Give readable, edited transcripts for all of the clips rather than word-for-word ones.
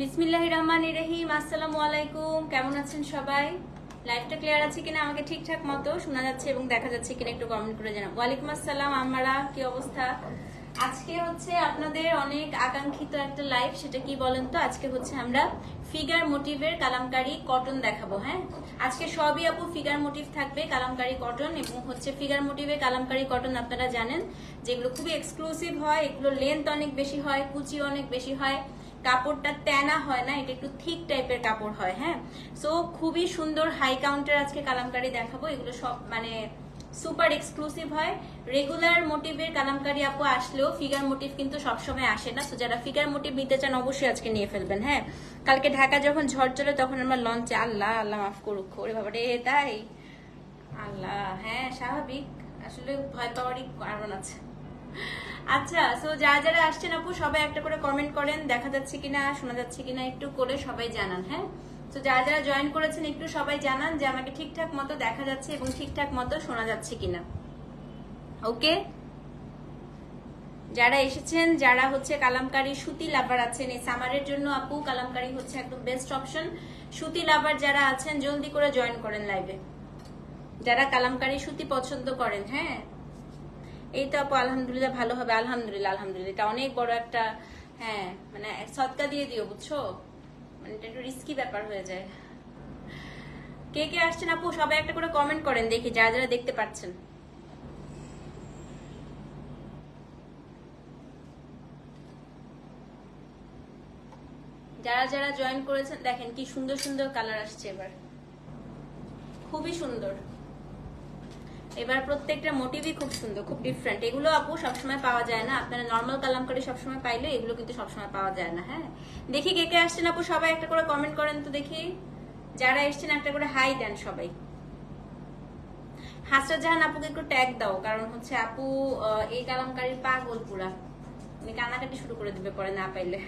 বিসমিল্লাহির রহমানির রহিম। আসসালামু আলাইকুম, কেমন আছেন সবাই? লাইভটা ক্লিয়ার আছে কিনা, আমাকে ঠিকঠাক মতো শোনা যাচ্ছে এবং দেখা যাচ্ছে কিনা একটু কমেন্ট করে জানান। ওয়ালাইকুম আসসালাম আমরা, কি অবস্থা? আজকে হচ্ছে আপনাদের অনেক আকাঙ্ক্ষিত একটা লাইভ, সেটা কি বলেন তো? আজকে হচ্ছে আমরা ফিগার মোটিভের কালামকারী কটন দেখাবো। হ্যাঁ, আজকে সবই আপু ফিগার মোটিভ থাকবে, কালামকারী কটন। এবং হচ্ছে ফিগার মোটিভের কালামকারী কটন আপনারা জানেন যেগুলো খুবই এক্সক্লুসিভ হয়, এগুলো লেন্থ অনেক বেশি হয়, কুচি অনেক বেশি হয়, কাপড়টা তেনা হয় না, এটা একটু থিক টাইপের কাপড় হয়। হ্যাঁ, সো খুবই সুন্দর হাই কাউন্টের আজকে কালামকারী দেখাবো। এগুলো সব মানে সুপার এক্সক্লুসিভ হয়। রেগুলার মোটিভের কালামকারী আপু আসলেও ফিগার মোটিভ কিন্তু সবসময় আসে না। তো যারা ফিগার মোটিভ নিতে চান অবশ্যই আজকে নিয়ে ফেলবেন। হ্যাঁ, কালকে ঢাকা যখন ঝড় চলে তখন আমরা লঞ্চে, আল্লাহ আল্লাহ মাফ করুক, ওরে বাবা রে, তাই আল্লাহ, হ্যাঁ স্বাভাবিক, আসলে ভয় পাওয়ারই কারণ আছে। আচ্ছা, সো যারা যারা আসছেন আপু সবাই একটা করে কমেন্ট করেন, দেখা যাচ্ছে কিনা, শোনা যাচ্ছে কিনা একটু করে সবাই জানান। হ্যাঁ, তো যারা যারা জয়েন করেছেন একটু সবাই জানান যে আমাকে ঠিকঠাক মতো দেখা যাচ্ছে এবং ঠিকঠাক মতো শোনা যাচ্ছে কিনা। ওকে, যারা এসেছেন, যারা হচ্ছে কালামকারী সুতি লাভার আছেন, এই সামারের জন্য আপু কালামকারী হচ্ছে একদম বেস্ট অপশন। সুতি লাভার যারা আছেন জলদি করে জয়েন করেন লাইভে, যারা কালামকারী সুতি পছন্দ করেন। হ্যাঁ, এই তো আপু আলহামদুলিল্লাহ ভালো হবে, আলহামদুলিল্লাহ আলহামদুলিল্লাহ, এটা অনেক বড় একটা, হ্যাঁ মানে সদকা দিয়ে দিও, বুঝছো, মানে এটা একটু রিস্কি ব্যাপার হয়ে যায়। কে কে আসছেন আপু সবাই একটা করে কমেন্ট করেন, দেখি যারা যারা দেখতে পাচ্ছেন। যারা যারা জয়েন করেছেন দেখেন কি সুন্দর সুন্দর কালার আসছে এবার, খুবই সুন্দর। এবার প্রত্যেকটা মোটিভই খুব সুন্দর, খুব ডিফারেন্ট। এগুলো আপু সবসময় পাওয়া যায় না, আপনারা নর্মাল কালামকারী সবসময় পাইলে এগুলো কিন্তু সবসময় পাওয়া যায় না। হ্যাঁ, দেখি কে কে আসছেন আপু সবাই একটা করে কমেন্ট করেন তো দেখি। যারা এসছেন একটা করে হাই দেন সবাই। হাসরাত জাহান আপুকে একটু ট্যাগ দাও, কারণ হচ্ছে আপু এই কালামকারীর পাগল পুরা, উনি কান্নাকাটি শুরু করে দিবে পরে না পাইলে।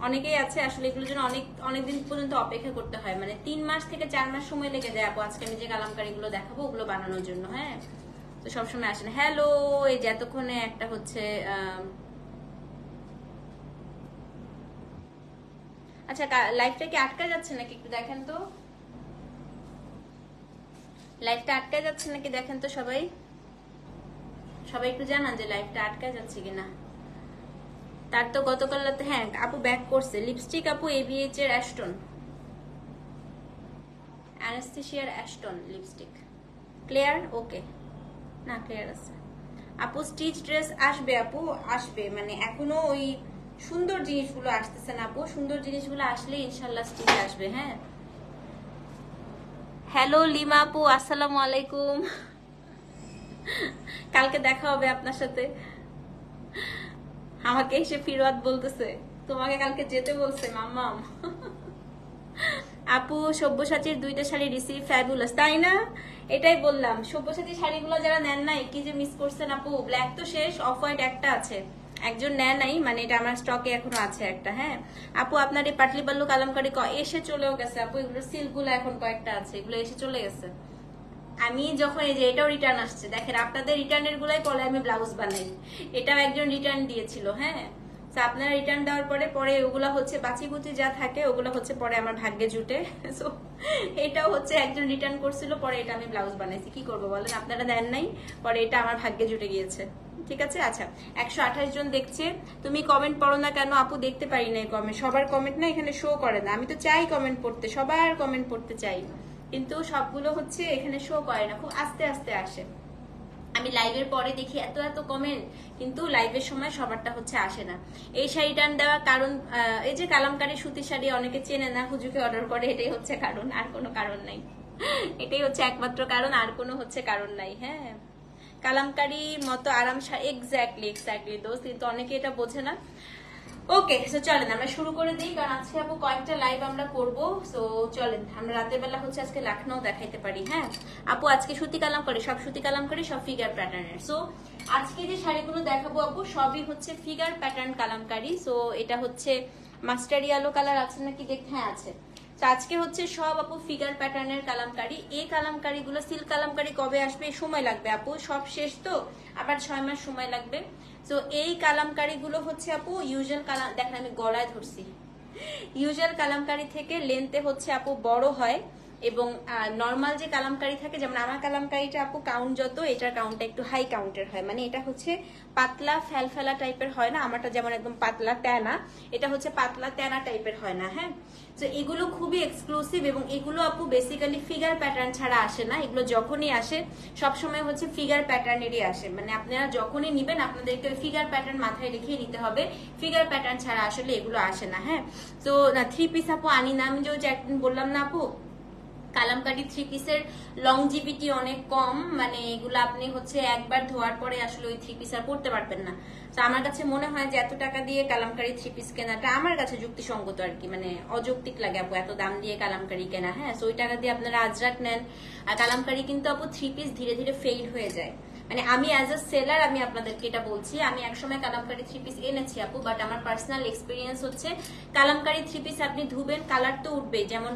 অনেকেই আছে আসলে এগুলোর জন্য অনেকদিন পর্যন্ত অপেক্ষা করতে হয়, মানে 3 মাস থেকে 4 মাস সময় লেগে যায় আপু আজকে আমি যে কালামকারী গুলো দেখাবো ওগুলো বানানোর জন্য। হ্যাঁ, তো সবসময় আসেন। হ্যালো, এই যে এতক্ষণে একটা হচ্ছে আচ্ছা লাইভটা কি আটকা যাচ্ছে নাকি একটু দেখেন তো, লাইভটা আটকা যাচ্ছে নাকি দেখেন তো সবাই, সবাই একটু জানান যে লাইভটা আটকা যাচ্ছে কিনা। তার তো গতকাল রাতে, হ্যাঁ আপু ব্যাক করছে। লিপস্টিক আপু এবিএইচ এর অ্যাস্টন, অ্যানাস্থেসিয়ার অ্যাস্টন লিপস্টিক। ক্লিয়ার? ওকে, না ক্লিয়ার আছে আপু। স্টিচ ড্রেস আসবে আপু, আসবে, মানে এখনো ওই সুন্দর জিনিসগুলো আসতেছে না আপু, সুন্দর জিনিসগুলো আসলে ইনশাল্লাহ স্টিচ আসবে। হ্যাঁ, হ্যালো লিমা আপু, আসসালামু আলাইকুম, কালকে দেখা হবে আপনার সাথে। আমাকে এসে ফিরওয়াত বলতেছে তোমাকে কালকে যেতে বলছে মাম্মাম। আপু সব্যসাচীর 2টা শাড়ি রিসিভ, ফ্যাবুলাস, তাই না? এটাই বললাম, সব্যসাচী শাড়িগুলো যারা নেন নাই কি যে মিস করছেন আপু। ব্ল্যাক তো শেষ, অফ হোয়াইট একটা আছে, একজন নেয় নাই, মানে এটা আমার স্টকে এখনো আছে একটা। হ্যাঁ আপু, আপনার এই পাটলি পাল্লু কালামকারী এসে চলেও গেছে আপু, এগুলো সিল্ক গুলো এখন কয়েকটা আছে, এগুলো এসে চলে গেছে। আমি যখন এই যে এটাও রিটার্ন আসছে, দেখেন আপনাদের রিটার্নের গুলাই বলে আমি ব্লাউজ বানাই, এটাও একজন রিটার্ন দিয়েছিল। হ্যাঁ, আপনারা রিটার্ন দেওয়ার পরে পরে ওগুলা হচ্ছে বাঁচি কুচি যা থাকে ওগুলো হচ্ছে পরে আমার ভাগ্যে জুটে। সো এটাও হচ্ছে একজন রিটার্ন করছিল, পরে এটা আমি ব্লাউজ বানাইছি। কি করবো বলেন, আপনারা দেন নাই, পরে এটা আমার ভাগ্যে জুটে গিয়েছে। ঠিক আছে, আচ্ছা 128 জন দেখছে। তুমি কমেন্ট পড়ো না কেন আপু? দেখতে পারি না কমেন্ট, সবার কমেন্ট না এখানে শো করে না। আমি তো চাই কমেন্ট পড়তে, সবার কমেন্ট পড়তে চাই, কিন্তু সবগুলো হচ্ছে এখানে শো করে না, খুব আস্তে আস্তে আসে। আমি লাইভের পরে দেখি এত এত কমেন্ট, কিন্তু লাইভের সময় সবারটা হচ্ছে আসে না। এই শাড়ি টান দেওয়ার কারণ, এই যে কালামকারী সুতি শাড়ি অনেকে চেনে না, হুজুকে অর্ডার করে, এটাই হচ্ছে কারণ, আর কোনো কারণ নাই। এটাই হচ্ছে একমাত্র কারণ, আর কোনো হচ্ছে কারণ নাই। হ্যাঁ, কালামকারী মতো আরাম শাড়ি, এক্স্যাক্টলি এক্স্যাক্টলি দোস্ত, কিন্তু অনেকে এটা বোঝে না। ওকে, সো চলেন আমরা শুরু করে দিই, কারণ আজকে আপু কয়েকটা লাইভ আমরা করব। সো চলেন আমরা রাতের বেলা হচ্ছে আজকে লখনউ দেখাইতে পারি। হ্যাঁ আপু, আজকে সুতি কালামকারী, সব সুতি কালামকারী, সব ফিগার প্যাটার্নের। সো আজকে যে শাড়িগুলো দেখাবো আপু সবই হচ্ছে ফিগার প্যাটার্ন কালামকারী। সো এটা হচ্ছে মাস্টার ইয়েলো কালার আছে নাকি দেখতে, হ্যাঁ আছে। তো আজকে হচ্ছে সব আপু ফিগার প্যাটার্নের কালামকারী। এই কালামকারী গুলো, সিল্ক কালামকারী কবে আসবে সময় লাগবে আপু, সব শেষ তো, আবার 6 মাস সময় লাগবে। তো এই কালামকারি গুলো হচ্ছে আপু ইউজুয়াল কালাম, দেখেন আমি গলায় ধরছি, ইউজুয়াল কালামকারি থেকে লেন্থে হচ্ছে আপু বড় হয়, এবং নর্মাল যে কালামকারি থাকে, যেমন আমার কালামকারিটা আপু কাউন্ট যত, এটার কাউন্টটা একটু হাই কাউন্টের হয়, মানে এটা হচ্ছে পাতলা ফেলফেলা টাইপের হয় না, আমারটা যেমন একদম পাতলা ট্যানা, এটা হচ্ছে পাতলা ট্যানা টাইপের হয় না। হ্যাঁ, তো এগুলো খুবই এক্সক্লুসিভ, এবং এগুলো আপু বেসিক্যালি ফিগার প্যাটার্ন ছাড়া আসে না, এগুলো যখনই আসে সবসময় হচ্ছে ফিগার প্যাটার্নেরই আসে, মানে আপনারা যখনই নিবেন আপনাদেরকে ফিগার প্যাটার্ন মাথায় রেখে নিতে হবে, ফিগার প্যাটার্ন ছাড়া আসলে এগুলো আসে না। হ্যাঁ, তো 3 পিস আপু আনি না, আমি যে একদিন বললাম না আপু কালামকারি 3 পিসের লংজিভিটি অনেক কম, মানে এগুলো আপনি হচ্ছে একবার ধোয়ার পরে আসলে ওই 3 পিস আর পড়তে পারবেন না। তো আমার কাছে মনে হয় যে এত টাকা দিয়ে কালামকারি 3 পিস কেনাটা আমার কাছে যুক্তিসঙ্গত আর কি, মানে অযৌক্তিক লাগে আপু এত দাম দিয়ে কালামকারি কেনা। হ্যাঁ, তো ওই টাকা দিয়ে আপনারা আজরাক নেন, আর কালামকারি কিন্তু আপু 3 পিস ধীরে ধীরে ফেড হয়ে যায়, মানে আমি অ্যাজ আ সেলার আমি আপনাদেরকে এটা বলছি, আমি একসময় কালামকারি 3 পিস এনেছি আপু, বাট আমার পার্সোনাল এক্সপিরিয়েন্স হচ্ছে কালামকারি 3 পিস আপনি ধুবেন কালার তো উঠবে, যেমন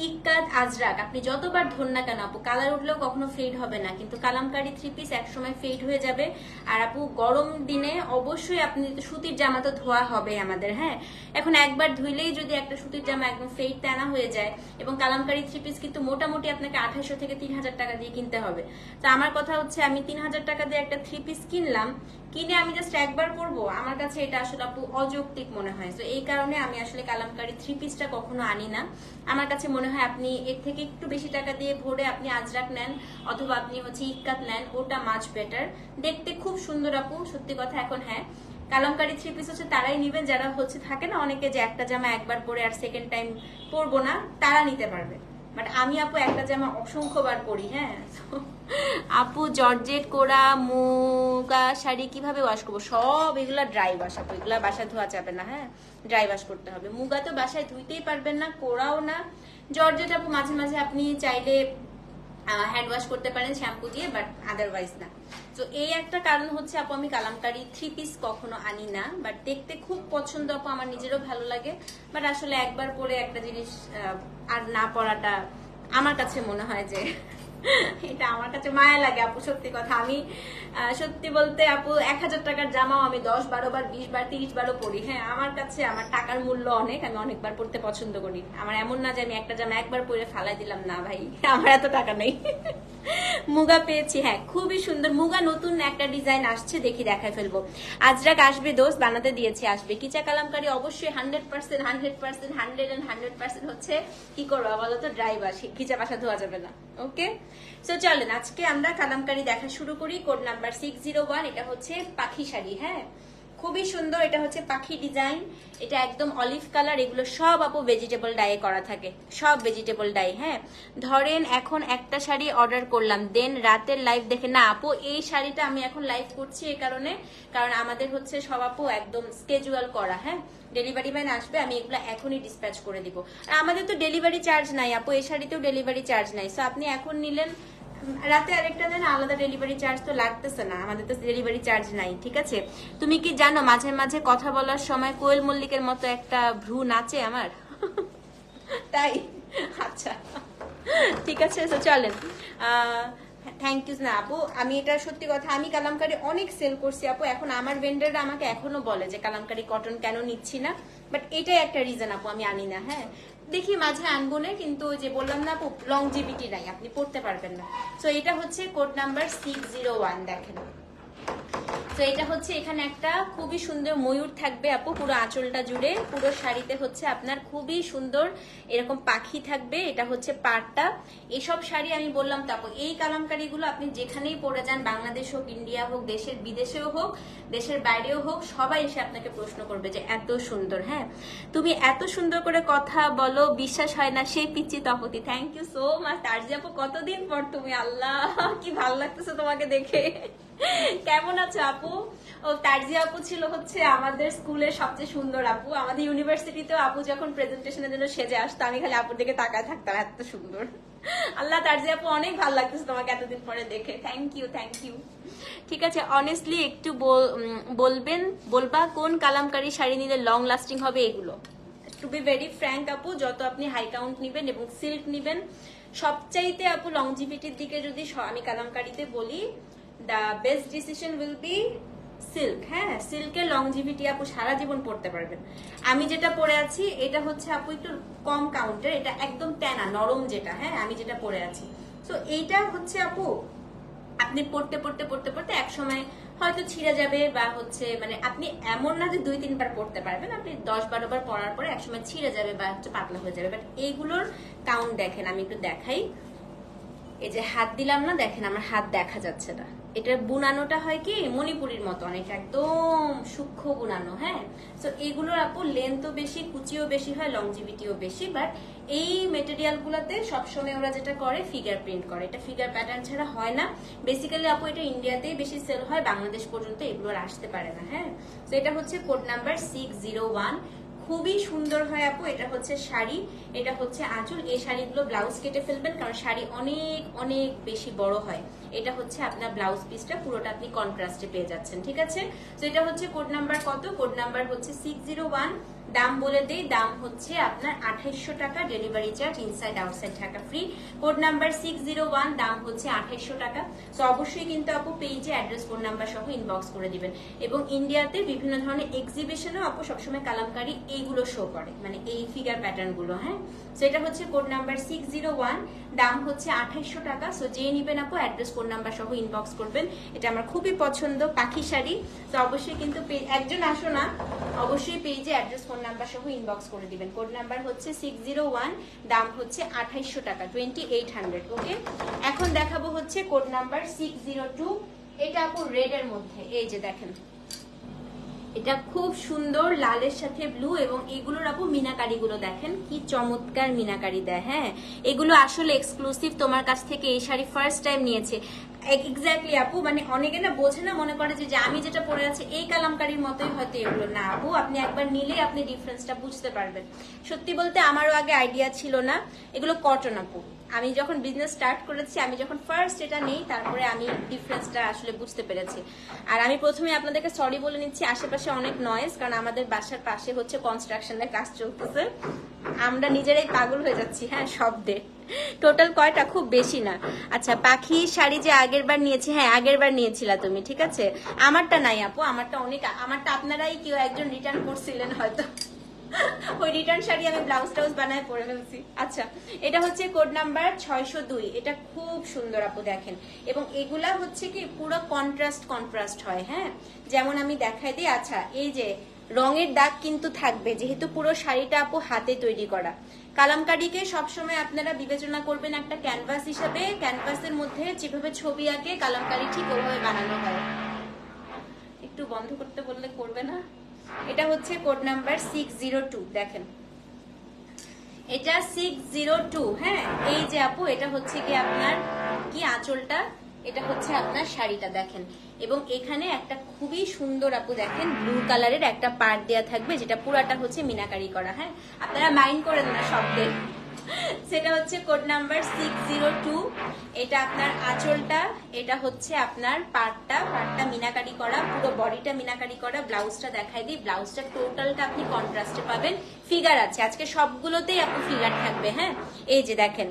ইকাত আজরাক আপনি যতবার ধরুন না কেন আপু কালার উঠলেও কখনো ফেড হবে না, কিন্তু কালামকারি 3 পিস একসময় ফেড হয়ে যাবে। আর আপু গরম দিনে অবশ্যই আপনি সুতির জামা তো ধোয়া হবে আমাদের। হ্যাঁ, এখন একবার ধুইলেই যদি একটা সুতির জামা একদম ফেড টানা হয়ে যায়, এবং কালামকারি 3 পিস কিন্তু মোটামুটি আপনাকে 2800 থেকে 3000 টাকা দিয়ে কিনতে হবে। তো আমার কথা হচ্ছে আমি 3000 টাকা দিয়ে একটা 3 পিস কিনলাম, কিনে আমি জাস্ট একবার পরবো, আমার কাছে এটা আসলে আপু অযৌক্তিক মনে হয়। তো এই কারণে আমি আসলে কালামকারি 3 পিসটা কখনো আনি না। আমার কাছে মনে হয় আপনি এর থেকে একটু বেশি টাকা দিয়ে ভরে আপনি আজরাক নেন, অথবা আপনি হচ্ছে ইক্কাত নেন, ওটা মাচ বেটার, দেখতে খুব সুন্দর আপু সত্যি কথা। এখন হ্যাঁ, কালামকারি 3 পিস হচ্ছে তারাই নিবেন যারা হচ্ছে থাকে না অনেকে যে একটা জামা একবার পরে আর সেকেন্ড টাইম পরবো না, তারা নিতে পারবে। বাট আমি আপু একটা জামা অসংখ্যবার পরি। হ্যাঁ, আপু জর্জেট কোরা মুগা শাড়ি কিভাবে ওয়াশ করবো? সব এগুলা ড্রাই ওয়াশ আপু, এগুলা বাসায় ধোয়া যাবে না। হ্যাঁ, ড্রাই ওয়াশ করতে হবে। মুগা তো বাসায় ধুইতেই পারবেন না, কোরাও না। জর্জেট আপু মাঝে মাঝে আপনি চাইলে হ্যান্ড ওয়াশ করতে পারেন শ্যাম্পু দিয়ে, বাট আদারওয়াইজ না। তো এই একটা কারণ হচ্ছে আপু আমি কালামকারি 3 পিস কখনো আনি না, বাট দেখতে খুব পছন্দ আপু, আমার নিজেরও ভালো লাগে, বাট আসলে একবার পরে একটা জিনিস আর না পরাটা আমার কাছে মনে হয় যে এটা আমার কাছে মায়া লাগে আপু সত্যি কথা। আমি সত্যি বলতে আপু 1000 টাকার জামাও আমি 10-12 বার 20 বার 30 বারও পরি। হ্যাঁ, আমার কাছে আমার টাকার মূল্য অনেক, আমি অনেকবার পড়তে পছন্দ করি। আমার এমন না যে আমি একটা জামা একবার পরে ফালাই দিলাম, না ভাই, আমার এত টাকা নেই। মুগা পেয়েছি, হ্যাঁ খুবই সুন্দর মুগা, নতুন একটা ডিজাইন আসছে, দেখি দেখায় ফেলবো। আজরাক আসবে দোস্ত, বানাতে দিয়েছি, আসবে। কিচা কালামকারি অবশ্যই 100% 100% হচ্ছে কি করবো বলতো, ড্রাই ওয়াশ, কিচা বাসা ধোয়া যাবে না। ওকে, সো চলেন আজকে আমরা কালামকারি দেখা শুরু করি। কোড নাম্বার 601, এটা হচ্ছে পাখি শাড়ি। হ্যাঁ, খুবই সুন্দর, এটা হচ্ছে পাখি ডিজাইন, এটা একদম অলিভ কালার, এগুলো সব আপু ভেজিটেবল ডাইয়ে করা থাকে, সব ভেজিটেবল ডাই। হ্যাঁ, ধরেন এখন একটা শাড়ি অর্ডার করলাম, দেন রাতের লাইভ দেখে না আপু, এই শাড়িটা আমি এখন লাইভ করছি এই কারণে, কারণ আমাদের হচ্ছে সব আপু একদম স্কেজুয়াল করা। হ্যাঁ, ডেলিভারি ম্যান আসবে, আমি এগুলো এখনই ডিসপ্যাচ করে দিব। আর আমাদের তো ডেলিভারি চার্জ নাই আপু, এই শাড়িতেও ডেলিভারি চার্জ নাই। সো আপনি এখন নিলেন, রাতে আরেকটা দেন, আলাদা ডেলিভারি চার্জ তো লাগতেছে না, আমাদের তো ডেলিভারি চার্জ নাই। ঠিক আছে, তুমি কি জানো মাঝে মাঝে কথা বলার সময় কোয়েল মল্লিকের মতো একটা ভ্রু নাচে আমার? তাই? আচ্ছা, ঠিক আছে, তো চলেন। থ্যাংক ইউ না আপু, আমি এটা সত্যি কথা, আমি কালামকারি অনেক সেল করছি আপু, এখন আমার ভেন্ডাররা আমাকে এখনো বলে যে কালামকারি কটন কেন নিচ্ছি না, বাট এটাই একটা রিজন আপু আমি আনি না। হ্যাঁ, দেখি মাঝে আনবো না, কিন্তু যে বললাম না আপু লংজিভিটি নাই, আপনি পড়তে পারবেন না। তো এটা হচ্ছে কোড নাম্বার 601, দেখেন। তো এটা হচ্ছে এখানে একটা খুবই সুন্দর ময়ূর থাকবে আপু পুরো আঁচলটা জুড়ে, পুরো শাড়িতে হচ্ছে আপনার খুবই সুন্দর এরকম পাখি থাকবে, এটা হচ্ছে পাড়টা। এসব শাড়ি আমি বললাম তো আপু, এই কালামকারিগুলো আপনি যেখানেই পরে যান, বাংলাদেশ হোক, ইন্ডিয়া হোক, দেশের বিদেশেও হোক, দেশের বাইরেও হোক, সবাই এসে আপনাকে প্রশ্ন করবে যে এত সুন্দর। হ্যাঁ, তুমি এত সুন্দর করে কথা বলো, বিশ্বাস হয় না, সেই পিচ্ছি তপতি। থ্যাংক ইউ সো মাচ তারজি আপু, কতদিন পর তুমি, আল্লাহ কি ভালো লাগতেছে তোমাকে দেখে। কেমন আছো আপু? ও তারজি আপু ছিল হচ্ছে আমাদের স্কুলের সবচেয়ে সুন্দর আপু, আমাদের ইউনিভার্সিটিতেও আপু যখন প্রেজেন্টেশনের জন্য সেজে আসতো, আমি খালি আপুর দিকে তাকায় থাকতাম, এত সুন্দর। আল্লাহ, তারজি আপু অনেক ভালো লাগতেছে তোমাকে এতদিন পরে দেখে, থ্যাংক ইউ থ্যাংক ইউ। ঠিক আছে, অনেস্টলি একটু বলবা কোন কালামকারী শাড়ি নিলে লং লাস্টিং হবে এগুলো? টু বি ভেরি ফ্র্যাঙ্ক আপু, যত আপনি হাই কাউন্ট নিবেন এবং সিল্ক নিবেন, সবচাইতে আপু লংজিভিটির দিকে যদি আমি কালামকারীতে বলি, the best decision will be silk, হ্যাঁ সিল্কের লংজিভিটি আপু সারা জীবন পরতে পারবেন। আমি যেটা পরে আছি এটা হচ্ছে আপু একটু কম কাউন্টের, এটা একদম টেনা নরম যেটা, হ্যাঁ আমি যেটা পরে আছি। তো এইটা হচ্ছে আপু আপনি পড়তে পড়তে পড়তে পড়তে এক সময় হয়তো ছিঁড়ে যাবে, বা হচ্ছে মানে আপনি এমন না যে 2-3 বার পড়তে পারবেন, আপনি 10-12 বার পড়ার পরে এক সময় ছিঁড়ে যাবে বা হচ্ছে পাতলা হয়ে যাবে। বাট এইগুলোর কাউন্ট দেখেন, আমি একটু দেখাই। এই যে হাত দিলাম না, দেখেন আমার হাত দেখা যাচ্ছে না। এটার বুনানোটা হয় কি মণিপুরির মতো, অনেকটা একদম সূক্ষ্ম বুনানো। হ্যাঁ, তো এগুলোর আপু লেন্থও বেশি, কুচিও বেশি হয়, লংজিভিটিও বেশি। বাট এই মেটেরিয়াল গুলাতে সবসময় ওরা যেটা করে ফিগার প্রিন্ট করে, এটা ফিগার প্যাটার্ন ছাড়া হয় না। বেসিক্যালি আপু এটা ইন্ডিয়াতেই বেশি সেল হয়, বাংলাদেশ পর্যন্ত এগুলো আর আসতে পারে না। হ্যাঁ, তো এটা হচ্ছে কোড নাম্বার 601। খুবই সুন্দর হয় আপু। এটা হচ্ছে শাড়ি, এটা হচ্ছে আঁচল। এই শাড়িগুলো ব্লাউজ কেটে ফেলবেন, কারণ শাড়ি অনেক অনেক বেশি বড় হয়। এটা হচ্ছে আপনার ব্লাউজ পিসটা, পুরোটা আপনি কন্ট্রাস্টে পেয়ে যাচ্ছেন। ঠিক আছে, তো এটা হচ্ছে কোড নাম্বার কত? কোড নাম্বার হচ্ছে 601। দাম বলে দেই, দাম হচ্ছে আপনার 2800 টাকা, delivery charge inside outside Dhaka free. Code number 601, দাম হচ্ছে 2800 টাকা। তো অবশ্যই কিন্তু আপু পেজে অ্যাড্রেস ফোন নাম্বার সহ ইনবক্স করে দিবেন। এবং ইন্ডিয়াতে বিভিন্ন ধরনের এক্সিবিশনেও আপু সবসময় কালামকারী এইগুলো শো করে, মানে এই ফিগার প্যাটার্ন গুলো। হ্যাঁ, সো এটা হচ্ছে কোড নাম্বার 601, দাম হচ্ছে 2800 টাকা। সো যে নিবেন আপু অ্যাড্রেস ফোন নাম্বার সহ ইনবক্স করবেন। এটা আমার খুবই পছন্দ, পাখি শাড়ি। তো অবশ্যই কিন্তু একজন আসো না, অবশ্যই পেজে অ্যাড্রেস ফোন নাম্বার সহ ইনবক্স করে দিবেন। কোড নাম্বার হচ্ছে 601, দাম হচ্ছে 2800 টাকা, 2800। ওকে, এখন দেখাবো হচ্ছে কোড নাম্বার 602। এটা আপু রেড এর মধ্যে, এই যে দেখেন এটা খুব সুন্দর লালের সাথে ব্লু, এবং এগুলোর আপু মিনাকারি গুলো দেখেন কি চমৎকার মিনাকারি দেয়। হ্যাঁ, এগুলো আসলে এক্সক্লুসিভ, তোমার কাছ থেকে এই শাড়ি ফার্স্ট টাইম নিয়েছে। এক্স্যাক্টলি আপু, মানে অনেকে না বোঝে না, মনে করে যে আমি যেটা পরে আছি এই কালামকারীর মতোই হয়তো এগুলো। না আপু, আপনি একবার নিলে আপনি ডিফারেন্সটা বুঝতে পারবেন। সত্যি বলতে আমারও আগে আইডিয়া ছিল না। এগুলো কটন আপু। আমি যখন বিজনেস স্টার্ট করেছি, আমি যখন ফার্স্ট এটা নেই, তারপরে আমি ডিফারেন্সটা আসলে বুঝতে পেরেছি। আর আমি প্রথমে আপনাদেরকে সরি বলে নিচ্ছি, আশেপাশে অনেক নয়েজ, কারণ আমাদের বাসার পাশে হচ্ছে কনস্ট্রাকশনের কাজ চলতেছে। আমরা নিজেরাই পাগল হয়ে যাচ্ছি হ্যাঁ শব্দে। টোটাল কয়টা? খুব বেশি না। আচ্ছা, পাখি শাড়ি যে আগের বার নিয়েছি, হ্যাঁ আগের বার নিয়েছিলা তুমি, ঠিক আছে। আমারটা নাই আপু, আমারটা অনেক, আমারটা আপনারাই কেউ একজন রিটার্ন করছিলেন হয়তো। ওই রিটার্ন শাড়ি আমি ব্লাউজ টাউজ বানায় পরে ফেলছি। আচ্ছা, এটা হচ্ছে কোড নাম্বার 602। এটা খুব সুন্দর আপু দেখেন, এবং এগুলা হচ্ছে কি পুরো কন্ট্রাস্ট হয়। হ্যাঁ, যেমন আমি দেখাই দিই। আচ্ছা, এই যে রঙের দাগ কিন্তু থাকবে, যেহেতু পুরো শাড়িটা আপু হাতে তৈরি করা। কালামকারীকে সবসময় আপনারা বিবেচনা করবেন একটা ক্যানভাস হিসাবে। ক্যানভাসের মধ্যে যেভাবে ছবি আঁকে কালামকারী ঠিক ওভাবে বানানো হয়। একটু বন্ধ করতে বললে করবে না। এটা হচ্ছে কোড নাম্বার 602। দেখেন এটা 602। হ্যাঁ, এই যে আপু এটা হচ্ছে কি আপনার কি আঁচলটা, এটা হচ্ছে আপনার শাড়িটা দেখেন। এবং এখানে একটা খুবই সুন্দর আপু দেখেন ব্লু কালারের একটা পার্ট দেওয়া থাকবে, যেটা পুরাটা হচ্ছে মিনাকারি করা। হ্যাঁ, আপনারা মাইন্ড করেন না শব্দে। সেটা হচ্ছে কোড নাম্বার 602। এটা আপনার আঁচলটা, এটা হচ্ছে আপনার পাড়টা মিনাকারি করা, পুরো বডিটা মিনাকারি করা। ব্লাউজটা দেখাই দিই, ব্লাউজটা টোটালটা আপনি কন্ট্রাস্টে পাবেন। ফিগার আছে, আজকে সবগুলোতেই আপনি ফিগার থাকবে। হ্যাঁ, এই যে দেখেন,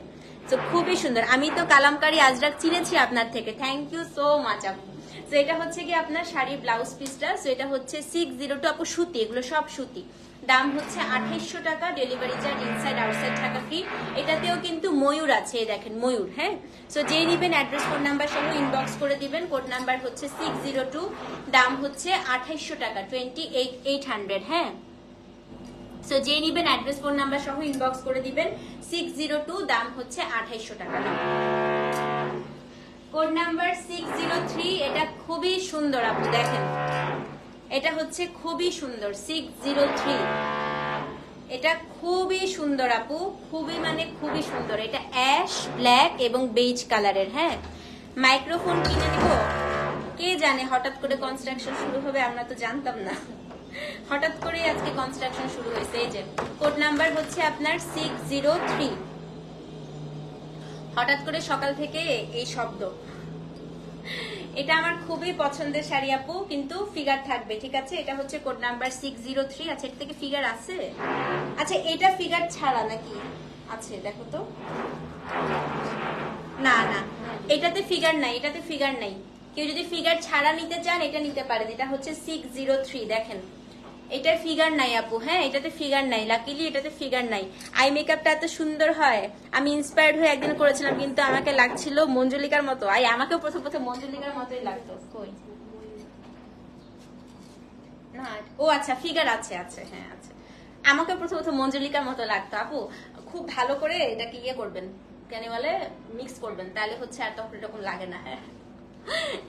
তো খুবই সুন্দর। আমি তো কালামকারী আজরাক চিনেছি আপনার থেকে, থ্যাংক ইউ সো মাচ আপু। তো এটা হচ্ছে কি আপনার শাড়ির ব্লাউজ পিসটা। তো এটা হচ্ছে 602 আপু, সুতি, এগুলো সব সুতি। দাম হচ্ছে 2800 টাকা, ডেলিভারি চার্জ ইনসাইড আউটসাইড টাকা ফ্রি। এটাতেও কিন্তু ময়ূর আছে, দেখেন ময়ূর। হ্যাঁ, সো যেই নিবেন অ্যাড্রেস ফোন নাম্বার সহ ইনবক্স করে দিবেন। কোড নাম্বার হচ্ছে 602, দাম হচ্ছে 2800 টাকা, 2800। হ্যাঁ, সো যেই নিবেন অ্যাড্রেস ফোন নাম্বার সহ ইনবক্স করে দিবেন। 602, দাম হচ্ছে 2800 টাকা। Code number 603। এটা খুবই সুন্দর আপু দেখেন, এটা হচ্ছে খুবই সুন্দর 603। এটা খুবই সুন্দর আপু, খুবই মানে খুবই সুন্দর। এটা অ্যাশ ব্ল্যাক এবং বেজ কালারের। হ্যাঁ, মাইক্রোফোন কিনে নিব, কে জানে হঠাৎ করে কনস্ট্রাকশন শুরু হবে, আমরা তো জানতাম না। হঠাৎ করে আজকে কনস্ট্রাকশন শুরু হয়েছে। এই যে কোড নাম্বার হচ্ছে আপনার 603। হঠাৎ করে সকাল থেকে এই শব্দ। এটা আমার খুবই পছন্দের শাড়ি আপু, কিন্তু ফিগার থাকবে, ঠিক আছে। এটা হচ্ছে কোড নাম্বার 603। আচ্ছা, এটা থেকে ফিগার আছে? আচ্ছা, এটা ফিগার ছাড়া নাকি আছে? দেখো তো, না না, এটাতে ফিগার নাই, এটাতে ফিগার নাই। কেউ যদি ফিগার ছাড়া নিতে চান এটা নিতে পারেন। এটা হচ্ছে 603, দেখেন এটা ফিগার নাই আপু, হ্যাঁ এটাতে ফিগার নাই, লাকিলি এটাতে ফিগার নাই। আই মেকআপটা এত সুন্দর হয়, আমি ইন্সপায়ার্ড হয়ে একদিন করেছিলাম, কিন্তু আমাকে লাগছিল মঞ্জুলিকার মতো। আমাকে প্রথম প্রথম মঞ্জুলিকার মতোই লাগতো। কই না, ও আচ্ছা ফিগার আছে, আছে হ্যাঁ আছে। আমাকে প্রথম প্রথম মঞ্জুলিকার মতো লাগতো আপু। খুব ভালো করে এটাকে ইয়ে করবেন, কেন বলে মিক্স করবেন, তাহলে হচ্ছে আর তখন এরকম লাগে না। হ্যাঁ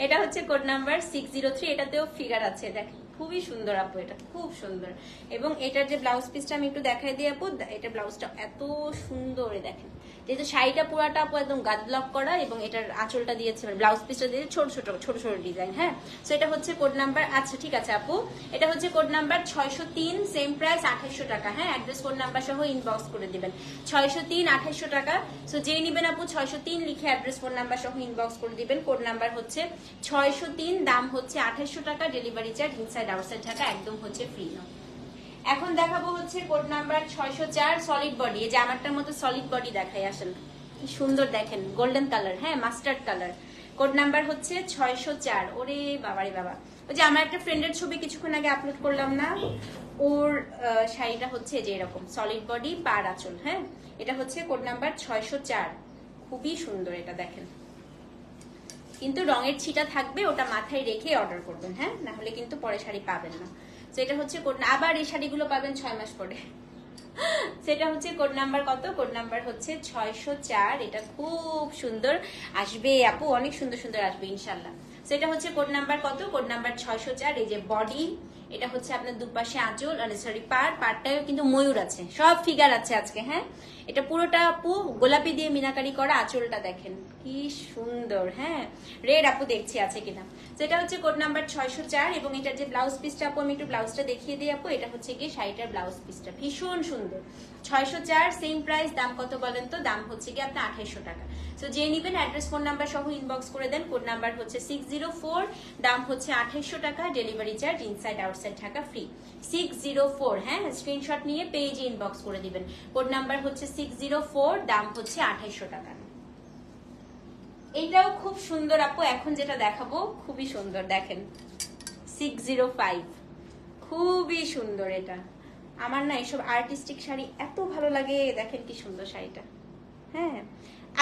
এটা হচ্ছে কোড নাম্বার 603, এটাতেও ফিগার আছে, দেখেন খুবই সুন্দর আপু, এটা খুব সুন্দর। এবং এটার যে ব্লাউজ পিসটা আমি একটু দেখাই দিই আপু, এটা ব্লাউজটা এত সুন্দর, দেখেন যেহেতু শাড়িটা পুরাটা আপু একদম গাদ ব্লক করা, এবং এটার আঁচলটা দিয়েছে মানে ব্লাউজ পিসটা দিয়েছে ছোট ছোট ছোট ছোট ডিজাইন। হ্যাঁ সো এটা হচ্ছে কোড নাম্বার, আচ্ছা ঠিক আছে আপু, এটা হচ্ছে কোড নাম্বার 603, সেম প্রাইস 2800 টাকা। হ্যাঁ অ্যাড্রেস কোড নাম্বার সহ ইনবক্স করে দিবেন, 603 2800 টাকা। সো যে নিবেন আপু 603 লিখে অ্যাড্রেস ফোন নাম্বার সহ ইনবক্স করে দিবেন। কোড নাম্বার হচ্ছে 603, দাম হচ্ছে 2800 টাকা, delivery charge inside outside Dhaka একদম হচ্ছে ফ্রি। এখন দেখাবো হচ্ছে কোড নাম্বার 604, সলিড বডি। এই যে আমারটার মতো সলিড বডি দেখাই, আসেন কি সুন্দর দেখেন, গোল্ডেন কালার, হ্যাঁ মাস্টার্ড কালার। কোড নাম্বার হচ্ছে 604। ওরে বাবারে বাবা, ওই যে আমার একটা ফ্রেন্ডের ছবি কিছুক্ষণ আগে আপলোড করলাম না, ওর শাড়িটা হচ্ছে যে এরকম সলিড বডি পার আঁচল। হ্যাঁ এটা হচ্ছে কোড নাম্বার 604, খুবই সুন্দর এটা দেখেন, কিন্তু রঙের ছিটা থাকবে, ওটা মাথায় রেখে অর্ডার করবেন, হ্যাঁ না হলে কিন্তু পরে শাড়ি পাবেন না। তো এটা হচ্ছে কোড, আবার এই শাড়িগুলো পাবেন 6 মাস পরে। সেটা হচ্ছে কোড নাম্বার কত, কোড নাম্বার হচ্ছে 604, এটা খুব সুন্দর আসবে আপু, অনেক সুন্দর সুন্দর আসবে ইনশাল্লাহ। সেটা হচ্ছে কোড নাম্বার কত, কোড নাম্বার 604। এই যে বডি, এটা হচ্ছে আপনার দুপাশে আঁচল, সরি পাড়টাও কিন্তু ময়ূর আছে, সব ফিগার আছে আজকে। হ্যাঁ এটা পুরোটা আপু গোলাপি দিয়ে মিনাকারি করা, আঁচলটা দেখেন কি সুন্দর। হ্যাঁ রেড আপু দেখছি আছে কিনা। সেটা হচ্ছে কোড নাম্বার 604, এবং এটার যে ব্লাউজ পিসটা আপু আমি একটু ব্লাউজটা দেখিয়ে দিই আপু, এটা হচ্ছে কি শাড়িটার ব্লাউজ পিসটা ভীষণ সুন্দর। 604 সেম প্রাইস, দাম কত বলেন তো, দাম হচ্ছে কি আপনার 2800 টাকা। সো যে নিবেন অ্যাড্রেস ফোন নাম্বার সহ ইনবক্স করে দেন। কোড নাম্বার হচ্ছে 604, দাম হচ্ছে 2800 টাকা, delivery charge inside outside Dhaka free. 604, হ্যাঁ স্ক্রিনশট নিয়ে পেজে ইনবক্স করে দিবেন। কোড নাম্বার হচ্ছে 604, দাম হচ্ছে 2800 টাকা। এটাও খুব সুন্দর আপু, এখন যেটা দেখাবো খুবই সুন্দর, দেখেন 605, খুবই সুন্দর এটা। আমার না এইসব আর্টিস্টিক শাড়ি এত ভালো লাগে, দেখেন কি সুন্দর শাড়িটা। হ্যাঁ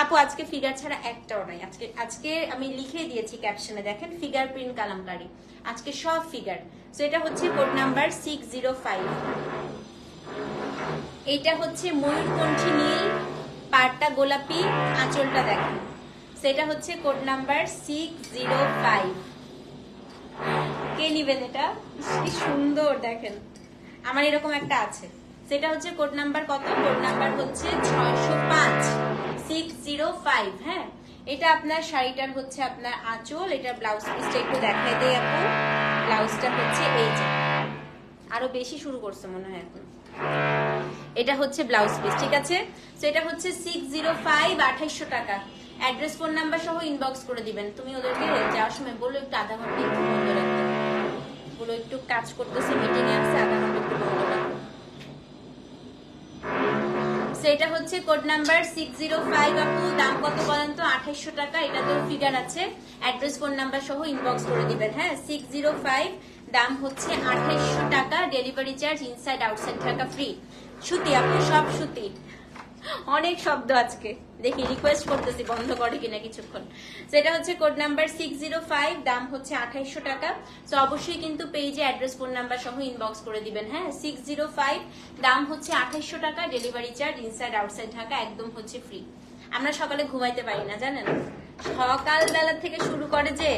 আপু আজকে ফিগার ছাড়া একটাও নাই, আজকে আমি লিখে দিয়েছি ক্যাপশনে, দেখেন ফিগার প্রিন্ট কালামকারী, আজকে সব ফিগার। তো এটা হচ্ছে কোড নাম্বার 605, এটা হচ্ছে ময়ূরকণ্ঠী নীল, পাড়টা গোলাপি, আঁচলটা দেখেন। সেটা হচ্ছে কোড নাম্বার 605। কে নিবেন এটা, কি সুন্দর দেখেন, আমার এরকম একটা আছে। সেটা হচ্ছে কোড নাম্বার কত, কোড নাম্বার হচ্ছে 605, 605। হ্যাঁ এটা আপনার শাড়িটার হচ্ছে আপনার আঁচল, এটা ব্লাউজ পিসটা একটু দেখাই দেই আপু, ব্লাউজটা হচ্ছে এই যে, আরো বেশি শুরু করছে মনে হয় এখন। এটা হচ্ছে ব্লাউজ পিস, ঠিক আছে। তো এটা হচ্ছে 605, 2800 টাকা। অ্যাড্রেস ফোন নাম্বার সহ ইনবক্স করে দিবেন। তুমি ওদেরকে যাওয়ার সময় বলো একটু আধা ঘন্টা একটু বন্ধ রাখতে, বলো একটু কাজ করতেছে, মিটিং এ আছে, আধা ঘন্টা একটু বন্ধ রাখতে। সেটা হচ্ছে কোড নাম্বার 605 আপু, দাম কত বলেন তো, 2800 টাকা। এটাতেও ফিগার আছে, অ্যাড্রেস ফোন নাম্বার সহ ইনবক্স করে দিবেন। হ্যাঁ 605, দাম হচ্ছে 2800 টাকা, delivery charge inside outside Dhaka free. সুতি আপু, সব সুতি, অনেক শব্দ আজকে, দেখি রিকোয়েস্ট করতেছি বন্ধ করে কিনা কিছুক্ষণ। সেটা হচ্ছে কোড নাম্বার 605, দাম হচ্ছে 2800 টাকা। তো অবশ্যই কিন্তু পেজে অ্যাড্রেস ফোন নাম্বার সহ ইনবক্স করে দিবেন। হ্যাঁ 605, দাম হচ্ছে 2800 টাকা, delivery charge inside outside Dhaka একদম হচ্ছে ফ্রি। আমরা সকালে ঘুমাইতে পারি না জানেন, সকালবেলা থেকে শুরু করে যে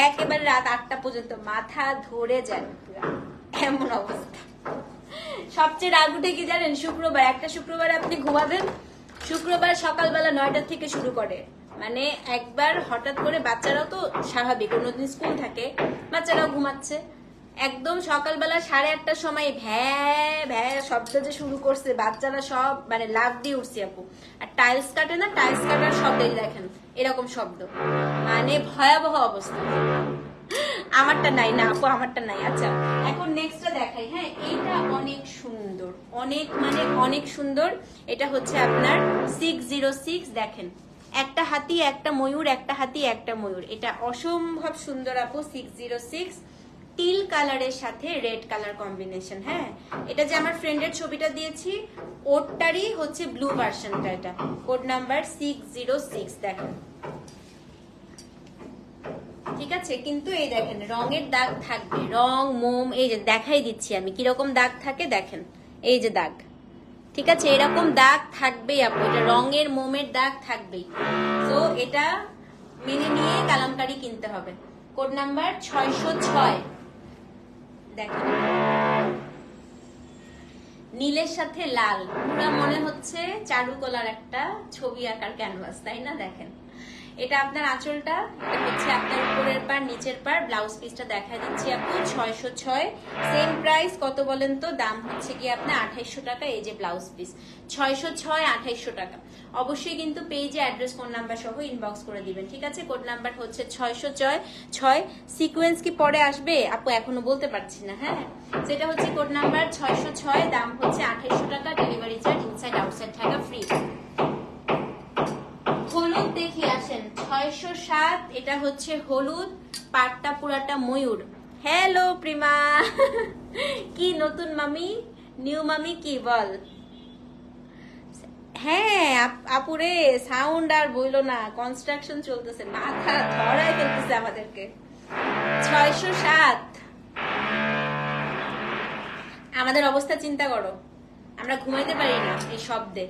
একেবারে রাত 8টা পর্যন্ত মাথা ধরে যায়, এমন অবস্থা। সবচেয়ে রাগ উঠে কি জানেন, শুক্রবার, একটা শুক্রবার আপনি ঘুমাবেন, শুক্রবার সকালবেলা 9টা থেকে শুরু করে, মানে একবার হঠাৎ করে, বাচ্চারাও তো স্বাভাবিক, অন্যদিন স্কুল থাকে, বাচ্চারাও ঘুমাচ্ছে, একদম সকালবেলা 8:30টার সময় ভ্যা ভ্যা শব্দ যে শুরু করছে, বাচ্চারা সব মানে লাফ দিয়ে উঠছে আপু। আর টাইলস কাটে না, টাইলস কাটার শব্দই দেখেন এরকম শব্দ, মানে ভয়াবহ অবস্থা। আমারটা নাই না আপু, আমারটা নাই। আচ্ছা এখন নেক্সটটা দেখাই। হ্যাঁ এইটা অনেক সুন্দর, অনেক মানে অনেক সুন্দর। এটা হচ্ছে আপনার 606, দেখেন একটা হাতি একটা ময়ূর, একটা হাতি একটা ময়ূর, এটা অসম্ভব সুন্দর আপু। 606 টিল কালারের সাথে রেড কালার কম্বিনেশন। হ্যাঁ, এটা যে আমার ফ্রেন্ডের ছবিটা দিয়েছি ওরটারই হচ্ছে ব্লু ভার্সনটা। এটা কোড নাম্বার 606। দেখেন, ঠিক আছে, কিন্তু এই দেখেন রঙের দাগ থাকবে, রং মোম, এই যে দেখাই দিচ্ছি আমি কিরকম দাগ থাকে। দেখেন এই যে দাগ, ঠিক আছে, এরকম দাগ থাকবেই আপু, এটা রঙের মোমের দাগ থাকবেই। তো এটা মেনে নিয়ে কালামকারী কিনতে হবে। Code number 606। দেখেন নীলের সাথে লাল, পুরো মনে হচ্ছে চারুকলার একটা ছবি আঁকার ক্যানভাস, তাই না? দেখেন এটা আপনার আঁচলটা, এটা হচ্ছে আপনার উপরের পার নিচের পার। ব্লাউজ পিসটা দেখা দিচ্ছি আপু 606। সেম প্রাইস কত বলেন তো? দাম হচ্ছে কি আপনার 2800 টাকা। এই যে ব্লাউজ পিস 606, 2800 টাকা। অবশ্যই কিন্তু পেজে অ্যাড্রেস ফোন নাম্বার সহ ইনবক্স করে দিবেন, ঠিক আছে? কোড নাম্বার হচ্ছে 606। সিকোয়েন্স কি পরে আসবে আপু? এখনো বলতে পারছি না। হ্যাঁ, সেটা হচ্ছে কোড নাম্বার 606, দাম হচ্ছে 2800 টাকা। Delivery charge inside outside Dhaka free. হলুদ দেখি আসেন 607। এটা হচ্ছে হলুদ, পাটটা পুরাটা ময়ূর। হ্যালো প্রিমা, কি নতুন মামি, নিউ মামি কি বল? হ্যাঁ আপুরে, সাউন্ড আর বইলো না, কনস্ট্রাকশন চলতেছে, মাথা ধরায় ফেলতেছে আমাদেরকে। 607 আমাদের অবস্থা চিন্তা করো, আমরা ঘুমাইতে পারি না এই শব্দে।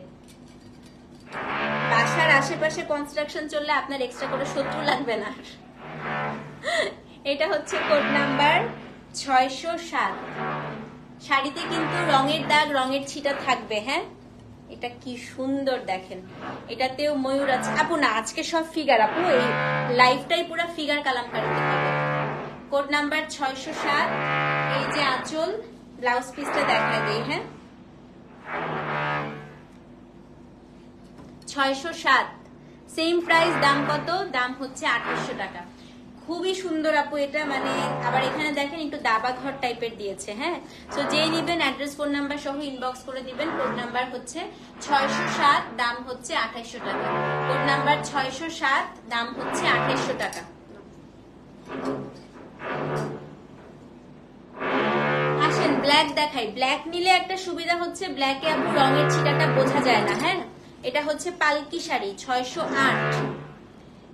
বাসার আশেপাশে কনস্ট্রাকশন চললে আপনার এক্সট্রা করে শত্রু লাগবে না। এটা হচ্ছে কোড নাম্বার 607। শাড়িতে কিন্তু রঙের দাগ, রঙের ছিটা থাকবে। হ্যাঁ, এটা কি সুন্দর দেখেন, এটাতেও ময়ূর আছে আপু। না, আজকে সব ফিগার আপু, এই লাইফটাই পুরো ফিগার কালামকারীতে হবে। Code number 607। এই যে আঁচল, ব্লাউজ পিসটা দেখা দেই। হ্যাঁ, 607 সেম প্রাইস। দাম কত? দাম হচ্ছে 2800 টাকা। খুবই সুন্দর আপু এটা, মানে আবার এখানে দেখেন একটু দাবা ঘর টাইপের দিয়েছে। হ্যাঁ, তো যেই নিবেন অ্যাড্রেস ফোন নাম্বার সহ ইনবক্স করে দিবেন। কোড নাম্বার হচ্ছে 607, দাম হচ্ছে 2800 টাকা। কোড নাম্বার 607, দাম হচ্ছে 2800 টাকা। আসেন ব্ল্যাক দেখাই। ব্ল্যাক নিলে একটা সুবিধা হচ্ছে, ব্ল্যাকে আপু রঙের ছিটাটা বোঝা যায় না। হ্যাঁ, এটা হচ্ছে পালকি শাড়ি 608।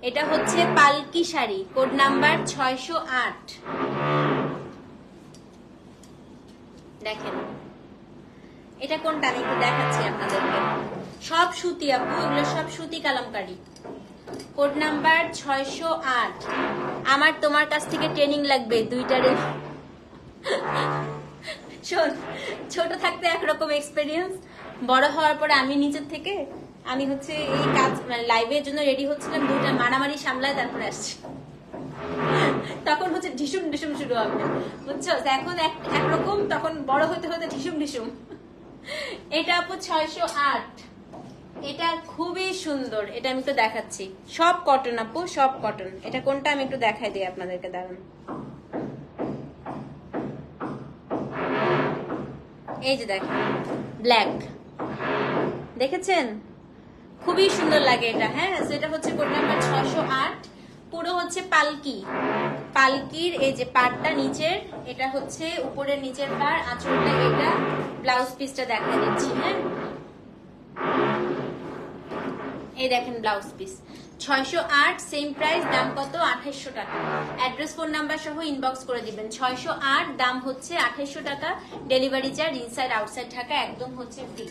এটা হচ্ছে পালকি শাড়ি, কোড নাম্বার 608। দেখেন এটা কোনটা আমি একটু দেখাচ্ছি আপনাদেরকে। সব সুতি আপু, এগুলো সব সুতি কালামকারী। Code number 608। আমার তোমার কাছ থেকে ট্রেনিং লাগবে দুইটারে। শোন, ছোট থাকতে একরকম এক্সপেরিয়েন্স, বড় হওয়ার পরে আমি নিজের থেকে আমি হচ্ছে এই কাজ মানে লাইভের জন্য রেডি হচ্ছিলাম, দুইটা মারামারি সামলায় তারপরে আসছি। তখন হচ্ছে ঢিসুম ঢিসুম শুরু হবে, বুঝছো? এখন একরকম, তখন বড় হতে হতে ঢিসুম ঢিসুম। এটা আপু 608। এটা খুবই সুন্দর, এটা আমি একটু দেখাচ্ছি। সব কটন আপু, সব কটন। এটা কোনটা আমি একটু দেখাই দিই আপনাদেরকে, দাঁড়ান। এই যে দেখেন ব্ল্যাক, দেখেছেন? খুবই সুন্দর লাগে এটা। হ্যাঁ, সেটা হচ্ছে কোড নাম্বার 608। পুরো হচ্ছে পালকি, পালকির এই যে পাড়টা নিচের, এটা হচ্ছে উপরের নিচের পাড়, আঁচলটা এটা, ব্লাউজ পিসটা দেখা দিচ্ছি। হ্যাঁ, এই দেখেন ব্লাউজ পিস 608 সেম প্রাইস। দাম কত? 2800 টাকা। অ্যাড্রেস ফোন নাম্বার সহ ইনবক্স করে দিবেন। 608, দাম হচ্ছে 2800 টাকা। Delivery charge inside outside Dhaka একদম হচ্ছে ফ্রি।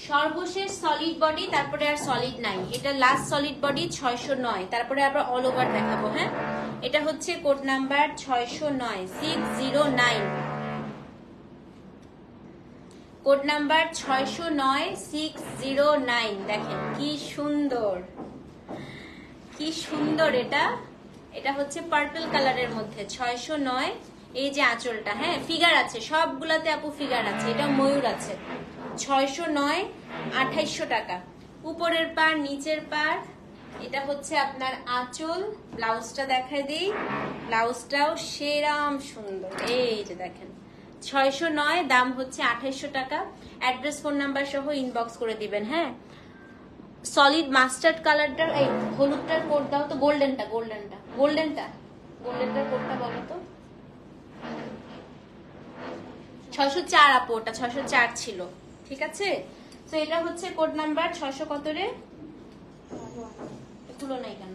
সর্বশেষ সলিড বডি, তারপরে আর সলিড নাই। এটা লাস্ট সলিড বডি 609, তারপরে আবার অল ওভার দেখাবো। হ্যাঁ, এটা হচ্ছে কোড নাম্বার 609, 609। Code number 609, 609। দেখেন কি সুন্দর, কি সুন্দর এটা। এটা হচ্ছে পার্পল কালারের মধ্যে 609। এই যে আঁচলটা, হ্যাঁ ফিগার আছে সবগুলাতে আপু, ফিগার আছে। এটা ময়ূর আছে। 609, 2800 টাকা। উপরের পার নিচের পার, এটা হচ্ছে আপনার আঁচল। ব্লাউজটা দেখাই দিই, ব্লাউজটাও সেরাম সুন্দর। এই যে দেখেন 609, দাম হচ্ছে 2800 টাকা। অ্যাড্রেস ফোন নাম্বার সহ ইনবক্স করে দিবেন। হ্যাঁ, সলিড মাস্টার্ড কালারটার, এই হলুদটার কোড দাও তো, গোল্ডেনটা কোডটা বলো তো। 604 আপু, ওটা 604 ছিল, ঠিক আছে। তো এটা হচ্ছে কোড নাম্বার 600 কত রে, তুলো নাই কেন,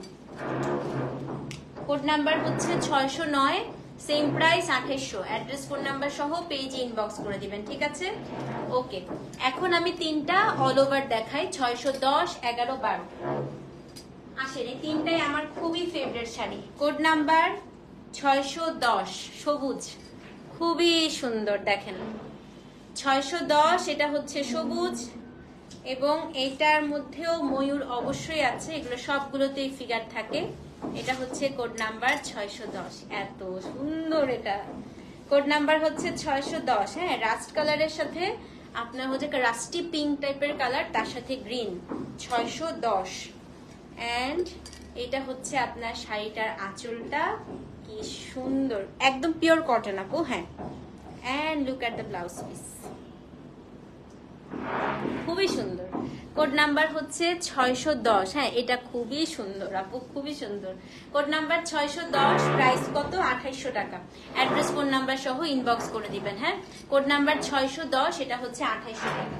কোড নাম্বার হচ্ছে 609, same price 2800, address phone number সহ পেজে ইনবক্স করে দিবেন, ঠিক আছে। ওকে, এখন আমি তিনটা অল ওভার দেখাই, 610, 11, 12। আসেন, এই তিনটাই আমার খুবই ফেভারিট শাড়ি। কোড নাম্বার 610, সবুজ, খুবই সুন্দর, দেখেন 610, এটা হচ্ছে সবুজ, এবং এইটার মধ্যেও ময়ূর অবশ্যই আছে, এগুলো সবগুলোতেই ফিগার থাকে। এটা হচ্ছে কোড নাম্বার 610, এত সুন্দর এটা। কোড নাম্বার হচ্ছে 610, হ্যাঁ, রাস্ট কালারের সাথে আপনার হচ্ছে রাস্টি পিঙ্ক টাইপের কালার, তার সাথে গ্রিন, 610। এন্ড এটা হচ্ছে আপনার শাড়িটার আঁচলটা, কি সুন্দর, একদম পিওর কটন আপু, হ্যাঁ। And look at the blouse piece, খুবই সুন্দর। কোড নাম্বার হচ্ছে 610, হ্যাঁ, এটা খুবই সুন্দর আপু, খুবই সুন্দর। কোড নাম্বার 610, প্রাইস কত, 2800 টাকা, অ্যাড্রেস ফোন নাম্বার সহ ইনবক্স করে দিবেন, হ্যাঁ। কোড নাম্বার 610, এটা হচ্ছে 2800 টাকা।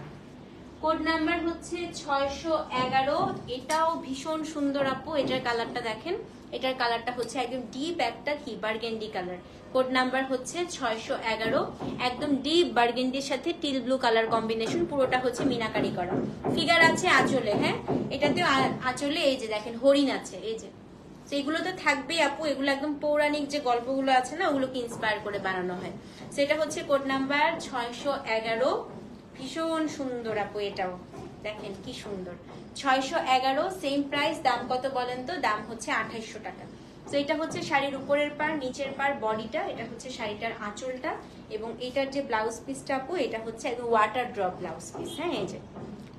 কোড নাম্বার হচ্ছে 611, এটাও ভীষণ সুন্দর আপু, এটার কালারটা দেখেন, এটার কালারটা হচ্ছে একদম ডিপ একটা কি বার্গেন্ডি কালার। কোড নাম্বার হচ্ছে 611, একদম ডিপ বার্গেন্ডির সাথে টিল ব্লু কালার কম্বিনেশন, পুরোটা হচ্ছে মিনাকারি করা, ফিগার আছে আঁচলে, হ্যাঁ, এটাতেও আঁচলে এই যে দেখেন হরিণ আছে, এই যে, এগুলো তো থাকবেই আপু, এগুলো একদম পৌরাণিক যে গল্পগুলো আছে না, ওগুলোকে ইন্সপায়ার করে বানানো হয়। সেটা হচ্ছে কোড নাম্বার 611, ভীষণ সুন্দর আপু, এটাও দেখেন কি সুন্দর, 611, সেম প্রাইস। দাম কত বলেন তো, দাম হচ্ছে 2800 টাকা। তো এটা হচ্ছে শাড়ির উপরের পার, নিচের পার, বডিটা, এটা হচ্ছে শাড়িটার আঁচলটা, এবং এটার যে ব্লাউজ পিসটা আপু, এটা হচ্ছে একদম ওয়াটার ড্রপ ব্লাউজ পিস, হ্যাঁ, এই যে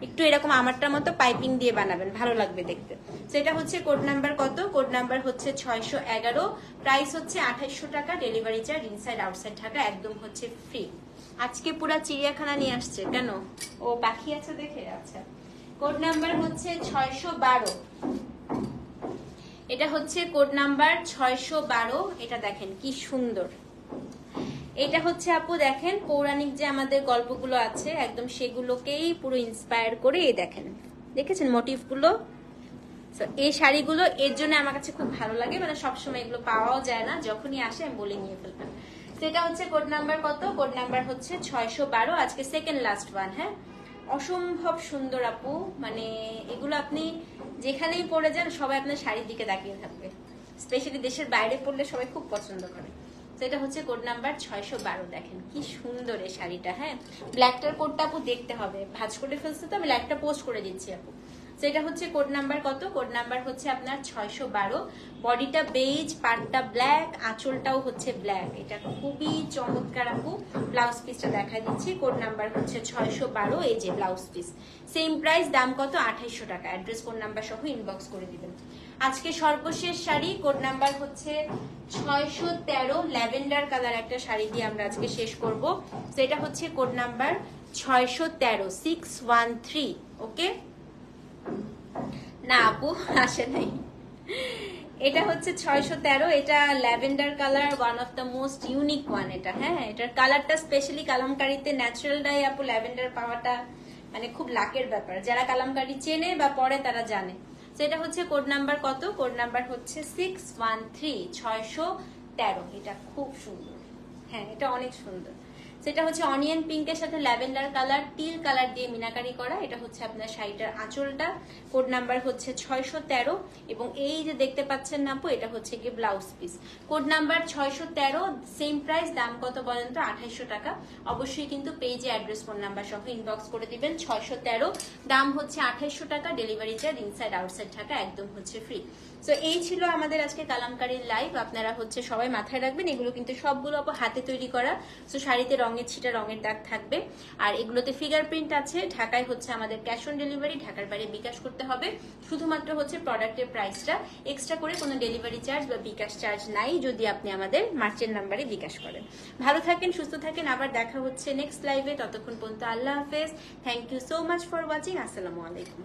একটু এরকম আমারটার মতো পাইপিং দিয়ে বানাবেন, ভালো লাগবে দেখতে। তো এটা হচ্ছে কোড নাম্বার কত, কোড নাম্বার হচ্ছে 611, প্রাইস হচ্ছে 2800 টাকা, delivery charge inside outside Dhaka একদম হচ্ছে ফ্রি। আজকে পুরা চিড়িয়াখানা নিয়ে আসছে কেন, ও পাখি আছে দেখে, আচ্ছা। কোড নাম্বার হচ্ছে 612, এটা হচ্ছে কোড নাম্বার 612, এটা দেখেন কি সুন্দর। এটা হচ্ছে আপু দেখেন পৌরাণিক যে আমাদের গল্পগুলো আছে একদম সেগুলোকেই পুরো ইন্সপায়ার করে, এই দেখেন, দেখেছেন মোটিভগুলো। এই শাড়িগুলো এর জন্য আমার কাছে খুব ভালো লাগে, মানে সবসময় এগুলো পাওয়াও যায় না, যখনই আসে আমি বলে নিয়ে ফেলবেন। সেটা হচ্ছে কোড নাম্বার কত, কোড নাম্বার হচ্ছে 612, আজকে সেকেন্ড লাস্ট ওয়ান, হ্যাঁ। অসম্ভব সুন্দর আপু, মানে এগুলো আপনি যেখানেই পরে যান সবাই আপনার শাড়ির দিকে তাকিয়ে থাকবে, স্পেশালি দেশের বাইরে পরলে সবাই খুব পছন্দ করে। সেটা হচ্ছে কোড নাম্বার 612, দেখেন কি সুন্দর এই শাড়িটা, হ্যাঁ। ব্ল্যাকটার কোডটা আপু দেখতে হবে, ভাঁজ করে ফেলছে তো, আমি ব্ল্যাকটা পোস্ট করে দিচ্ছি আপু। সেটা হচ্ছে কোড নাম্বার কত, কোড নাম্বার হচ্ছে আপনার 612, বডিটা বেজ, পাড়টা ব্ল্যাক, আঁচলটাও হচ্ছে ব্ল্যাক, এটা খুবই চমৎকার আপু। ব্লাউজ পিসটা দেখা দিচ্ছি, কোড নাম্বার হচ্ছে 612, এই যে ব্লাউজ পিস, সেম প্রাইস, দাম কত, 2800 টাকা, অ্যাড্রেস ফোন নাম্বার সহ ইনবক্স করে দিবেন। আজকে সর্বশেষ শাড়ি, কোড নাম্বার হচ্ছে 613, ল্যাভেন্ডার কালার একটা শাড়ি দিয়ে আমরা আজকে শেষ করব। সেটা হচ্ছে কোড নাম্বার 613, 613, ওকে। না আপু আসে নাই, এটা হচ্ছে 613, এটা lavender colour, one of the most unique one এটা, হ্যাঁ। এটার কালারটা স্পেশালি কালামকারীতে ন্যাচারাল ডাই আপু ল্যাভেন্ডার পাওয়াটা মানে খুব লাকের ব্যাপার, যারা কালামকারী চেনে বা পরে তারা জানে। সেটা হচ্ছে কোড নাম্বার কত, কোড নাম্বার হচ্ছে 613, 613, এটা খুব সুন্দর, হ্যাঁ, এটা অনেক সুন্দর। সেটা হচ্ছে অনিয়ন পিঙ্কের সাথে ল্যাভেন্ডার কালার, টিল কালার দিয়ে মিনাকারি করা, এটা হচ্ছে আপনার শাড়িটার আঁচলটা, কোড নাম্বার হচ্ছে 613, এবং এই যে দেখতে পাচ্ছেন না আপু, এটা হচ্ছে কি blouse piece, code number 613, same price, দাম কত বলেন তো, 2800 টাকা। অবশ্যই কিন্তু পেজে অ্যাড্রেস ফোন নাম্বার সহ ইনবক্স করে দিবেন। 613, দাম হচ্ছে 2800 টাকা, delivery charge inside outside Dhaka একদম হচ্ছে ফ্রি। সো এই ছিল আমাদের আজকে কালামকারীর লাইভ। আপনারা হচ্ছে সবাই মাথায় রাখবেন, এগুলো কিন্তু সবগুলো আপু হাতে তৈরি করা, সো শাড়িতে রঙের ছিটা, রঙের দাগ থাকবে, আর এগুলোতে ফিঙ্গারপ্রিন্ট আছে। ঢাকায় হচ্ছে আমাদের ক্যাশ অন ডেলিভারি, ঢাকার বাইরে বিকাশ করতে হবে। শুধুমাত্র হচ্ছে প্রোডাক্টের প্রাইসটা, এক্সট্রা করে কোনো ডেলিভারি চার্জ বা বিকাশ চার্জ নাই যদি আপনি আমাদের মার্চেন্ট নাম্বারে বিকাশ করেন। ভালো থাকেন, সুস্থ থাকেন, আবার দেখা হচ্ছে নেক্সট লাইভে। ততক্ষণ পর্যন্ত আল্লাহ হাফেজ, thank you so much for watching, আসসালামু আলাইকুম।